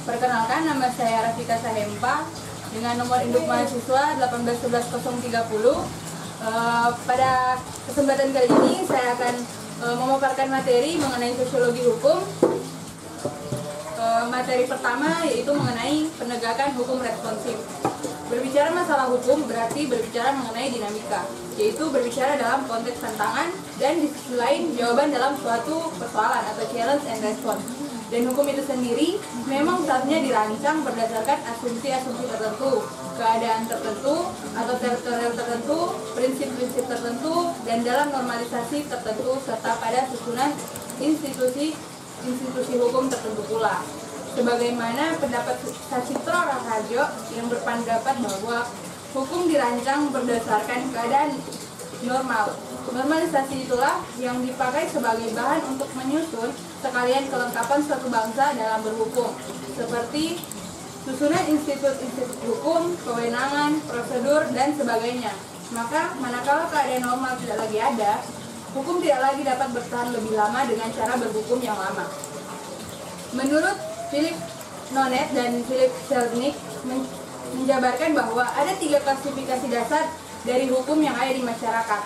Perkenalkan, nama saya Rafika Sahempa dengan nomor induk mahasiswa 1811030. Pada kesempatan kali ini saya akan memaparkan materi mengenai sosiologi hukum. Materi pertama yaitu mengenai penegakan hukum responsif. Berbicara masalah hukum berarti berbicara mengenai dinamika, yaitu berbicara dalam konteks tantangan dan di sisi lain jawaban dalam suatu persoalan atau challenge and response. Dan hukum itu sendiri memang seharusnya dirancang berdasarkan asumsi-asumsi tertentu, keadaan tertentu atau teritorial tertentu, prinsip-prinsip tertentu, dan dalam normalisasi tertentu serta pada susunan institusi hukum tertentu pula. Sebagaimana pendapat Sacitro Raharjo yang berpendapat bahwa hukum dirancang berdasarkan keadaan normal. Normalisasi itulah yang dipakai sebagai bahan untuk menyusun sekalian kelengkapan suatu bangsa dalam berhukum, seperti susunan institut-institut hukum, kewenangan, prosedur, dan sebagainya. Maka, manakala keadaan normal tidak lagi ada, hukum tidak lagi dapat bertahan lebih lama dengan cara berhukum yang lama. Menurut Philip Nonet dan Philip Selznick menjabarkan bahwa ada 3 klasifikasi dasar dari hukum yang ada di masyarakat,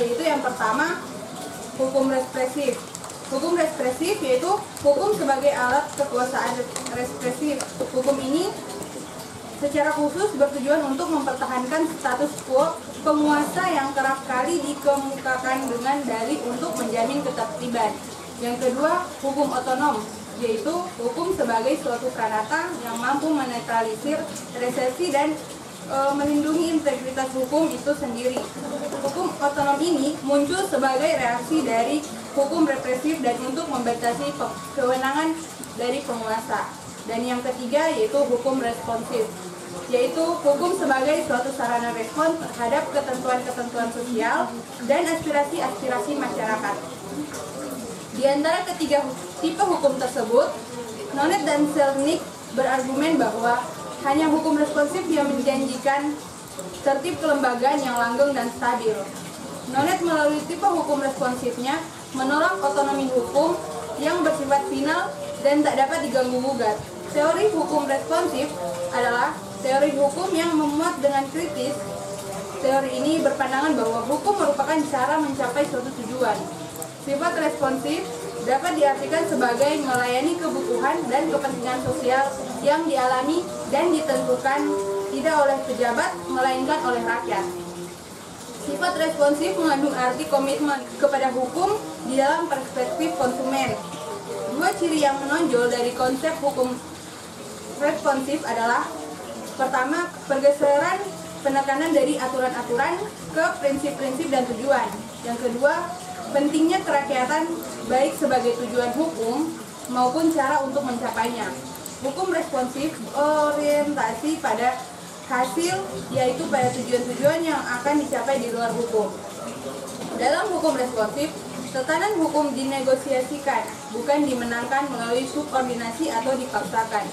yaitu yang pertama, hukum represif. Hukum represif yaitu hukum sebagai alat kekuasaan represif. Hukum ini secara khusus bertujuan untuk mempertahankan status quo penguasa yang kerap kali dikemukakan dengan dalih untuk menjamin ketertiban. Yang kedua, hukum otonom, yaitu hukum sebagai suatu pranata yang mampu menetralisir resesi dan melindungi integritas hukum itu sendiri. Hukum otonom ini muncul sebagai reaksi dari hukum represif dan untuk membatasi kewenangan dari penguasa. Dan yang ketiga yaitu hukum responsif, yaitu hukum sebagai suatu sarana respons terhadap ketentuan-ketentuan sosial dan aspirasi-aspirasi masyarakat. Di antara ketiga tipe hukum tersebut, Nonet dan Selznick berargumen bahwa hanya hukum responsif yang menjanjikan tertib kelembagaan yang langgeng dan stabil. Nonet melalui tipe hukum responsifnya menolak otonomi hukum yang bersifat final dan tak dapat diganggu-gugat. Teori hukum responsif adalah teori hukum yang memuat dengan kritis. Teori ini berpandangan bahwa hukum merupakan cara mencapai suatu tujuan. Sifat responsif dapat diartikan sebagai melayani kebutuhan dan kepentingan sosial yang dialami dan ditentukan tidak oleh pejabat, melainkan oleh rakyat. Sifat responsif mengandung arti komitmen kepada hukum di dalam perspektif konsumen. 2 ciri yang menonjol dari konsep hukum responsif adalah: pertama, pergeseran penekanan dari aturan-aturan ke prinsip-prinsip dan tujuan. Yang kedua, pentingnya kerakyatan baik sebagai tujuan hukum maupun cara untuk mencapainya. Hukum responsif orientasi pada hasil, yaitu pada tujuan-tujuan yang akan dicapai di luar hukum. Dalam hukum responsif, tatanan hukum dinegosiasikan, bukan dimenangkan melalui subordinasi atau dipaksakan.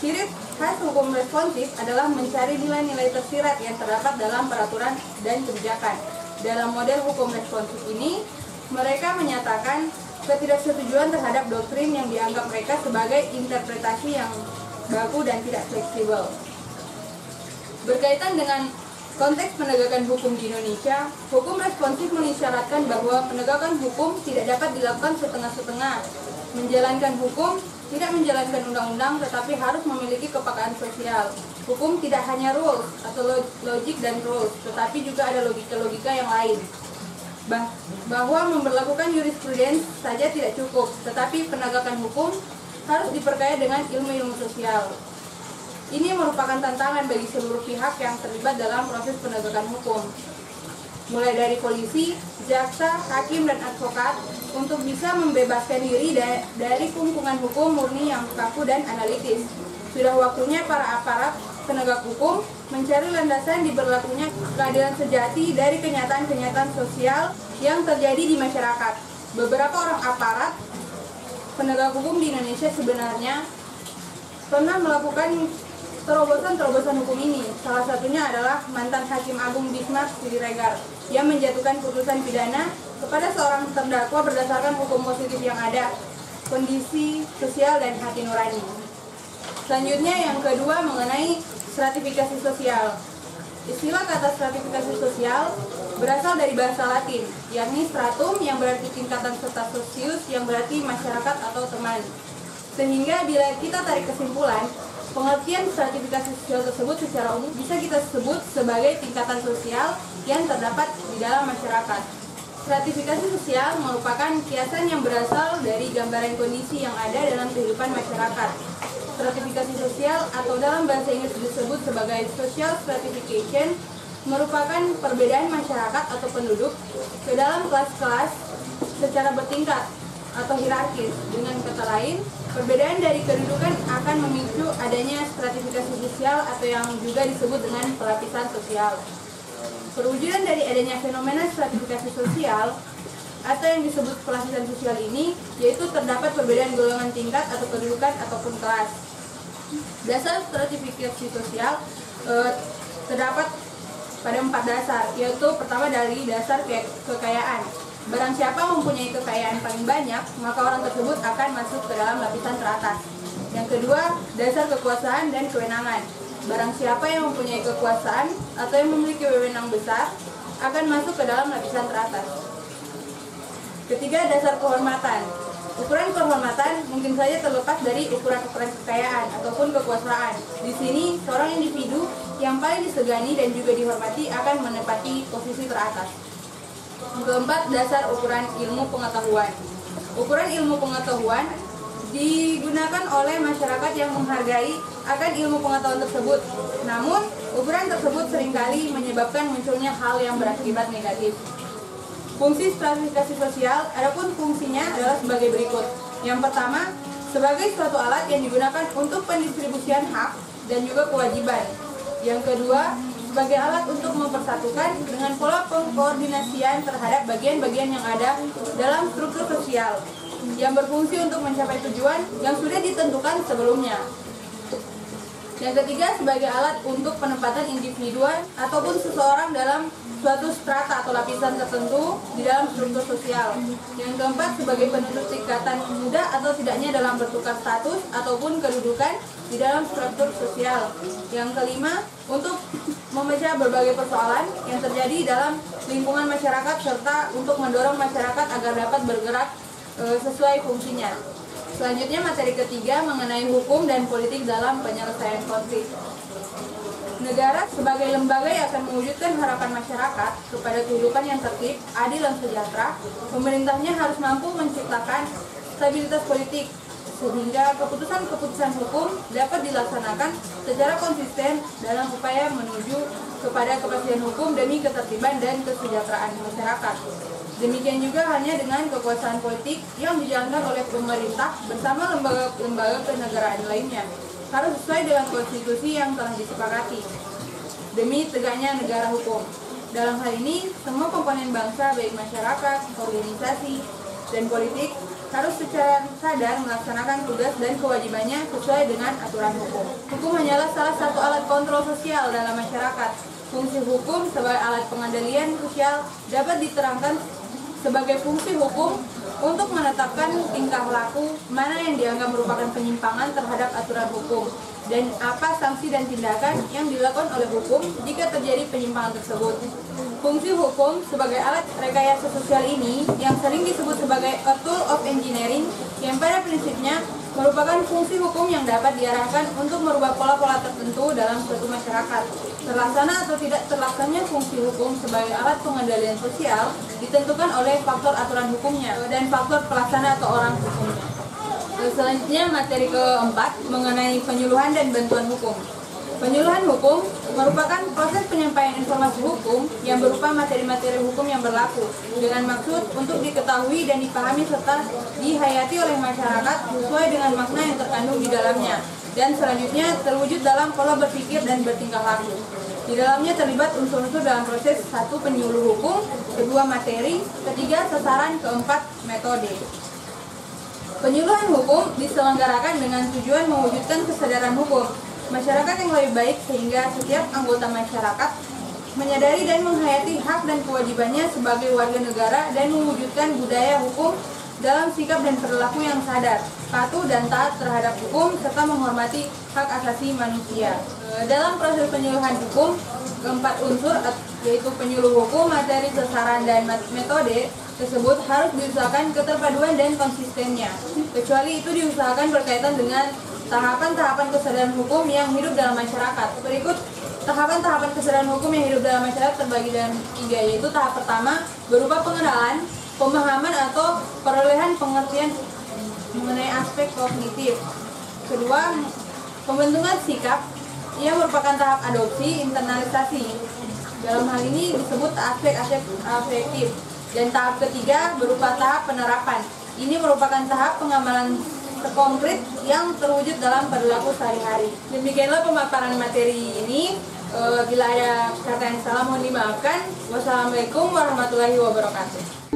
Ciri khas hukum responsif adalah mencari nilai-nilai tersirat yang terdapat dalam peraturan dan kebijakan. Dalam model hukum responsif ini, mereka menyatakan ketidaksetujuan terhadap doktrin yang dianggap mereka sebagai interpretasi yang baku dan tidak fleksibel. Berkaitan dengan konteks penegakan hukum di Indonesia, hukum responsif mengisyaratkan bahwa penegakan hukum tidak dapat dilakukan setengah-setengah. Menjalankan hukum tidak menjalankan undang-undang, tetapi harus memiliki kepekaan sosial. Hukum tidak hanya rules atau logik dan rules, tetapi juga ada logika-logika yang lain. Bahwa memberlakukan jurisprudens saja tidak cukup, tetapi penegakan hukum harus diperkaya dengan ilmu-ilmu sosial. Ini merupakan tantangan bagi seluruh pihak yang terlibat dalam proses penegakan hukum, mulai dari polisi, jaksa, hakim, dan advokat, untuk bisa membebaskan diri dari kungkungan hukum murni yang kaku dan analitis. Sudah waktunya para aparat penegak hukum mencari landasan diberlakunya keadilan sejati dari kenyataan-kenyataan sosial yang terjadi di masyarakat. Beberapa orang aparat penegak hukum di Indonesia sebenarnya pernah melakukan terobosan-terobosan hukum ini. Salah satunya adalah mantan Hakim Agung Bismarck Siregar yang menjatuhkan putusan pidana kepada seorang terdakwa berdasarkan hukum positif yang ada. kondisi sosial dan hati nurani. Selanjutnya yang kedua mengenai stratifikasi sosial. Istilah kata stratifikasi sosial berasal dari bahasa Latin, yakni stratum yang berarti tingkatan serta sosius yang berarti masyarakat atau teman. Sehingga bila kita tarik kesimpulan, pengertian stratifikasi sosial tersebut secara umum bisa kita sebut sebagai tingkatan sosial yang terdapat di dalam masyarakat. Stratifikasi sosial merupakan kiasan yang berasal dari gambaran kondisi yang ada dalam kehidupan masyarakat. Stratifikasi sosial atau dalam bahasa Inggris disebut sebagai social stratification merupakan perbedaan masyarakat atau penduduk ke dalam kelas-kelas secara bertingkat atau hierarkis. Dengan kata lain, perbedaan dari kedudukan akan memicu adanya stratifikasi sosial atau yang juga disebut dengan pelapisan sosial. Perwujudan dari adanya fenomena stratifikasi sosial atau yang disebut pelapisan sosial ini yaitu terdapat perbedaan golongan tingkat atau kedudukan ataupun kelas. Dasar stratifikasi sosial terdapat pada 4 dasar, yaitu pertama dari dasar kekayaan. Barang siapa mempunyai kekayaan paling banyak, maka orang tersebut akan masuk ke dalam lapisan teratas. Yang kedua, dasar kekuasaan dan kewenangan. Barang siapa yang mempunyai kekuasaan atau yang memiliki wewenang besar akan masuk ke dalam lapisan teratas. Ketiga, dasar kehormatan. Ukuran kehormatan mungkin saja terlepas dari ukuran-ukuran kekayaan ataupun kekuasaan. Di sini, seorang individu yang paling disegani dan juga dihormati akan menempati posisi teratas. Yang keempat, dasar ukuran ilmu pengetahuan. Ukuran ilmu pengetahuan digunakan oleh masyarakat yang menghargai akan ilmu pengetahuan tersebut. Namun, ukuran tersebut seringkali menyebabkan munculnya hal yang berakibat negatif. Fungsi stratifikasi sosial, adapun fungsinya adalah sebagai berikut. Yang pertama, sebagai suatu alat yang digunakan untuk pendistribusian hak dan juga kewajiban. Yang kedua, sebagai alat untuk mempersatukan dengan pola pengkoordinasian terhadap bagian-bagian yang ada dalam struktur sosial, yang berfungsi untuk mencapai tujuan yang sudah ditentukan sebelumnya. Yang ketiga, sebagai alat untuk penempatan individu ataupun seseorang dalam suatu strata atau lapisan tertentu di dalam struktur sosial. Yang keempat, sebagai penutup tingkatan mudah atau tidaknya dalam bertukar status ataupun kedudukan di dalam struktur sosial. Yang kelima, untuk memecah berbagai persoalan yang terjadi dalam lingkungan masyarakat serta untuk mendorong masyarakat agar dapat bergerak sesuai fungsinya. Selanjutnya, materi ketiga mengenai hukum dan politik dalam penyelesaian konflik. Negara sebagai lembaga yang akan mewujudkan harapan masyarakat kepada kehidupan yang tertib, adil dan sejahtera, pemerintahnya harus mampu menciptakan stabilitas politik sehingga keputusan-keputusan hukum dapat dilaksanakan secara konsisten dalam upaya menuju kepada kepastian hukum demi ketertiban dan kesejahteraan masyarakat. Demikian juga halnya dengan kekuasaan politik yang dijalankan oleh pemerintah bersama lembaga-lembaga kenegaraan lainnya. Harus sesuai dengan konstitusi yang telah disepakati demi tegaknya negara hukum. Dalam hal ini, semua komponen bangsa baik masyarakat, organisasi, dan politik harus secara sadar melaksanakan tugas dan kewajibannya sesuai dengan aturan hukum. Hukum hanyalah salah satu alat kontrol sosial dalam masyarakat. Fungsi hukum sebagai alat pengendalian sosial dapat diterangkan sebagai fungsi hukum untuk menetapkan tingkah laku mana yang dianggap merupakan penyimpangan terhadap aturan hukum dan apa sanksi dan tindakan yang dilakukan oleh hukum jika terjadi penyimpangan tersebut. Fungsi hukum sebagai alat rekayasa sosial ini yang sering disebut sebagai a tool of engineering yang pada prinsipnya merupakan fungsi hukum yang dapat diarahkan untuk merubah pola-pola tertentu dalam suatu masyarakat. Terlaksana atau tidak terlaksananya fungsi hukum sebagai alat pengendalian sosial ditentukan oleh faktor aturan hukumnya dan faktor pelaksana atau orang hukumnya. Selanjutnya, materi keempat mengenai penyuluhan dan bantuan hukum. Penyuluhan hukum merupakan proses penyampaian informasi hukum yang berupa materi-materi hukum yang berlaku dengan maksud untuk diketahui dan dipahami serta dihayati oleh masyarakat sesuai dengan makna yang terkandung di dalamnya, dan selanjutnya terwujud dalam pola berpikir dan bertingkah laku. Di dalamnya terlibat unsur-unsur dalam proses: 1. Penyuluh hukum, 2. Materi, 3. Sasaran, 4. Metode. Penyuluhan hukum diselenggarakan dengan tujuan mewujudkan kesadaran hukum masyarakat yang lebih baik sehingga setiap anggota masyarakat menyadari dan menghayati hak dan kewajibannya sebagai warga negara dan mewujudkan budaya hukum dalam sikap dan perilaku yang sadar, patuh dan taat terhadap hukum, serta menghormati hak asasi manusia. Dalam proses penyuluhan hukum, keempat unsur yaitu penyuluh hukum, materi, sasaran, dan metode tersebut harus diusahakan keterpaduan dan konsistennya. Kecuali itu diusahakan berkaitan dengan tahapan-tahapan kesadaran hukum yang hidup dalam masyarakat. Berikut tahapan-tahapan kesadaran hukum yang hidup dalam masyarakat terbagi dalam 3, yaitu tahap pertama berupa pengenalan, pemahaman atau perolehan pengertian mengenai aspek kognitif. Kedua, pembentukan sikap. Ia merupakan tahap adopsi, internalisasi. Dalam hal ini disebut aspek afektif. Dan tahap ketiga berupa tahap penerapan. Ini merupakan tahap pengamalan konkret yang terwujud dalam perilaku sehari-hari. Demikianlah pemaparan materi ini. Bila ada kata yang salah mohon dimaafkan. Wassalamualaikum warahmatullahi wabarakatuh.